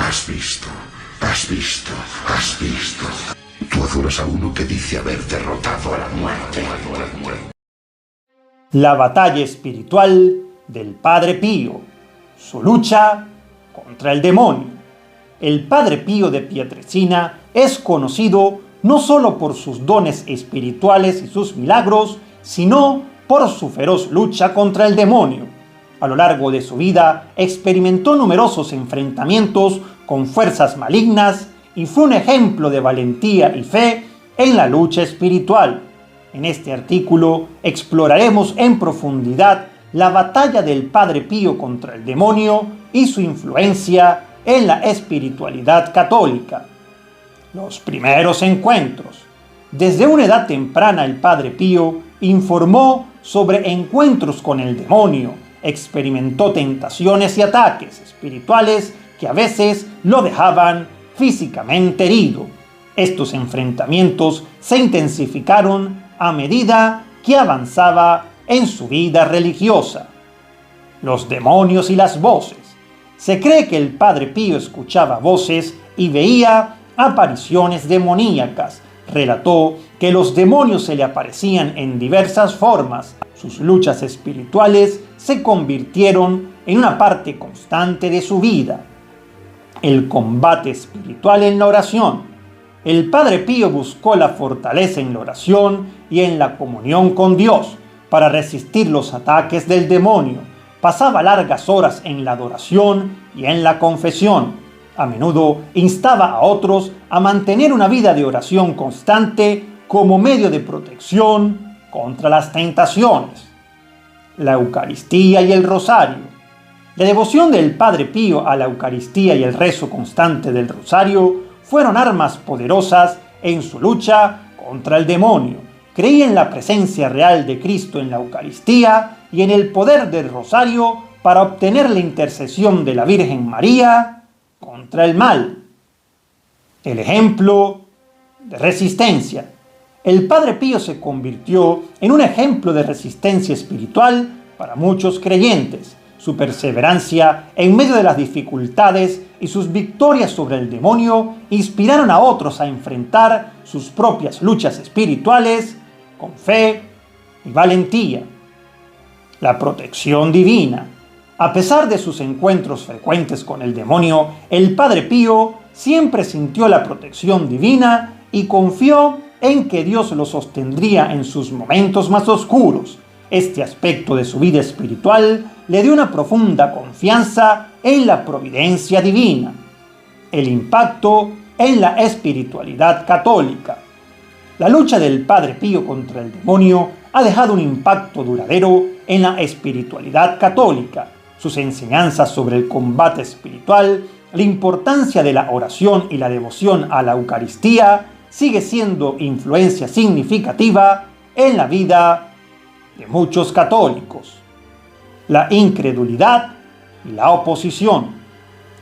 Has visto, has visto, has visto. Tú adoras a uno que dice haber derrotado a la muerte. La batalla espiritual del Padre Pío, su lucha contra el demonio. El Padre Pío de Pietrelcina es conocido no solo por sus dones espirituales y sus milagros, sino por su feroz lucha contra el demonio. A lo largo de su vida experimentó numerosos enfrentamientos con fuerzas malignas y fue un ejemplo de valentía y fe en la lucha espiritual. En este artículo exploraremos en profundidad la batalla del Padre Pío contra el demonio y su influencia en la espiritualidad católica. Los primeros encuentros. Desde una edad temprana el Padre Pío informó sobre encuentros con el demonio, experimentó tentaciones y ataques espirituales que a veces lo dejaban físicamente herido. Estos enfrentamientos se intensificaron a medida que avanzaba en su vida religiosa. Los demonios y las voces. Se cree que el Padre Pío escuchaba voces y veía apariciones demoníacas. Relató que los demonios se le aparecían en diversas formas. Sus luchas espirituales se convirtieron en una parte constante de su vida. El combate espiritual en la oración. El Padre Pío buscó la fortaleza en la oración y en la comunión con Dios para resistir los ataques del demonio. Pasaba largas horas en la adoración y en la confesión. A menudo instaba a otros a mantener una vida de oración constante como medio de protección contra las tentaciones. La Eucaristía y el Rosario. La devoción del Padre Pío a la Eucaristía y el rezo constante del Rosario fueron armas poderosas en su lucha contra el demonio. Creía en la presencia real de Cristo en la Eucaristía y en el poder del Rosario para obtener la intercesión de la Virgen María contra el mal. El ejemplo de resistencia. El Padre Pío se convirtió en un ejemplo de resistencia espiritual para muchos creyentes. Su perseverancia en medio de las dificultades y sus victorias sobre el demonio inspiraron a otros a enfrentar sus propias luchas espirituales con fe y valentía. La protección divina. A pesar de sus encuentros frecuentes con el demonio, el Padre Pío siempre sintió la protección divina y confió en que Dios lo sostendría en sus momentos más oscuros. Este aspecto de su vida espiritual le dio una profunda confianza en la providencia divina. El impacto en la espiritualidad católica. La lucha del Padre Pío contra el demonio ha dejado un impacto duradero en la espiritualidad católica. Sus enseñanzas sobre el combate espiritual, la importancia de la oración y la devoción a la Eucaristía sigue siendo influencia significativa en la vida de muchos católicos. La incredulidad y la oposición.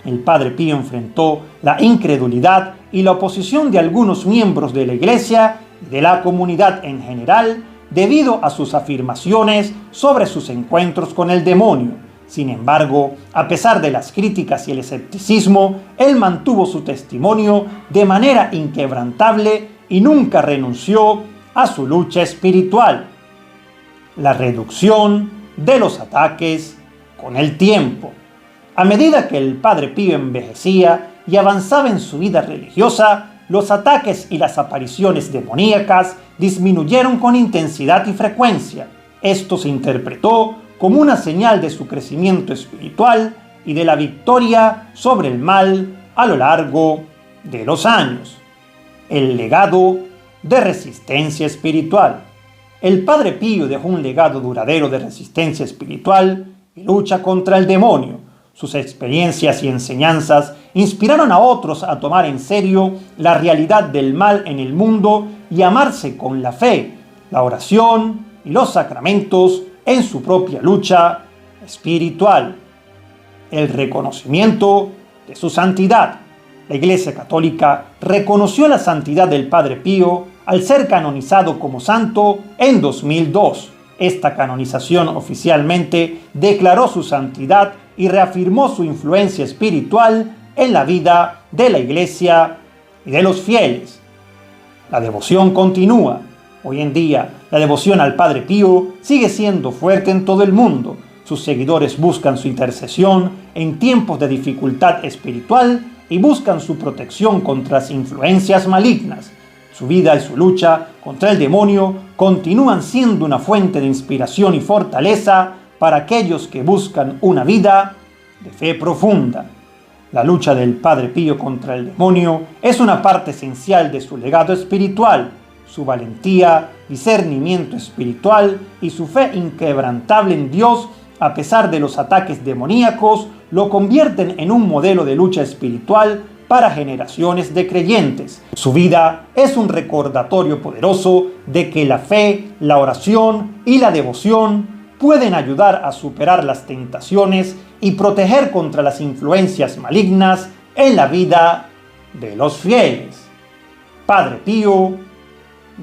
El Padre Pío enfrentó la incredulidad y la oposición de algunos miembros de la Iglesia y de la comunidad en general debido a sus afirmaciones sobre sus encuentros con el demonio. Sin embargo, a pesar de las críticas y el escepticismo, él mantuvo su testimonio de manera inquebrantable y nunca renunció a su lucha espiritual. La reducción de los ataques con el tiempo. A medida que el Padre Pío envejecía y avanzaba en su vida religiosa, los ataques y las apariciones demoníacas disminuyeron con intensidad y frecuencia. Esto se interpretó como una señal de su crecimiento espiritual y de la victoria sobre el mal a lo largo de los años. El legado de resistencia espiritual. El Padre Pío dejó un legado duradero de resistencia espiritual y lucha contra el demonio. Sus experiencias y enseñanzas inspiraron a otros a tomar en serio la realidad del mal en el mundo y amarse con la fe, la oración y los sacramentos en su propia lucha espiritual. El reconocimiento de su santidad. La Iglesia Católica reconoció la santidad del Padre Pío al ser canonizado como santo en 2002. Esta canonización oficialmente declaró su santidad y reafirmó su influencia espiritual en la vida de la Iglesia y de los fieles. La devoción continúa. Hoy en día, la devoción al Padre Pío sigue siendo fuerte en todo el mundo. Sus seguidores buscan su intercesión en tiempos de dificultad espiritual y buscan su protección contra las influencias malignas. Su vida y su lucha contra el demonio continúan siendo una fuente de inspiración y fortaleza para aquellos que buscan una vida de fe profunda. La lucha del Padre Pío contra el demonio es una parte esencial de su legado espiritual. Su valentía, discernimiento espiritual y su fe inquebrantable en Dios, a pesar de los ataques demoníacos, lo convierten en un modelo de lucha espiritual para generaciones de creyentes. Su vida es un recordatorio poderoso de que la fe, la oración y la devoción pueden ayudar a superar las tentaciones y proteger contra las influencias malignas en la vida de los fieles. Padre Pío,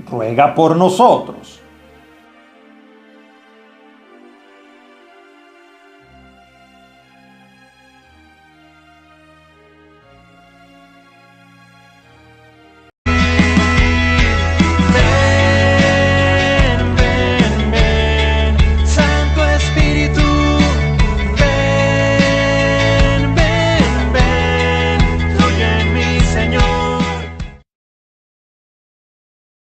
ruega por nosotros.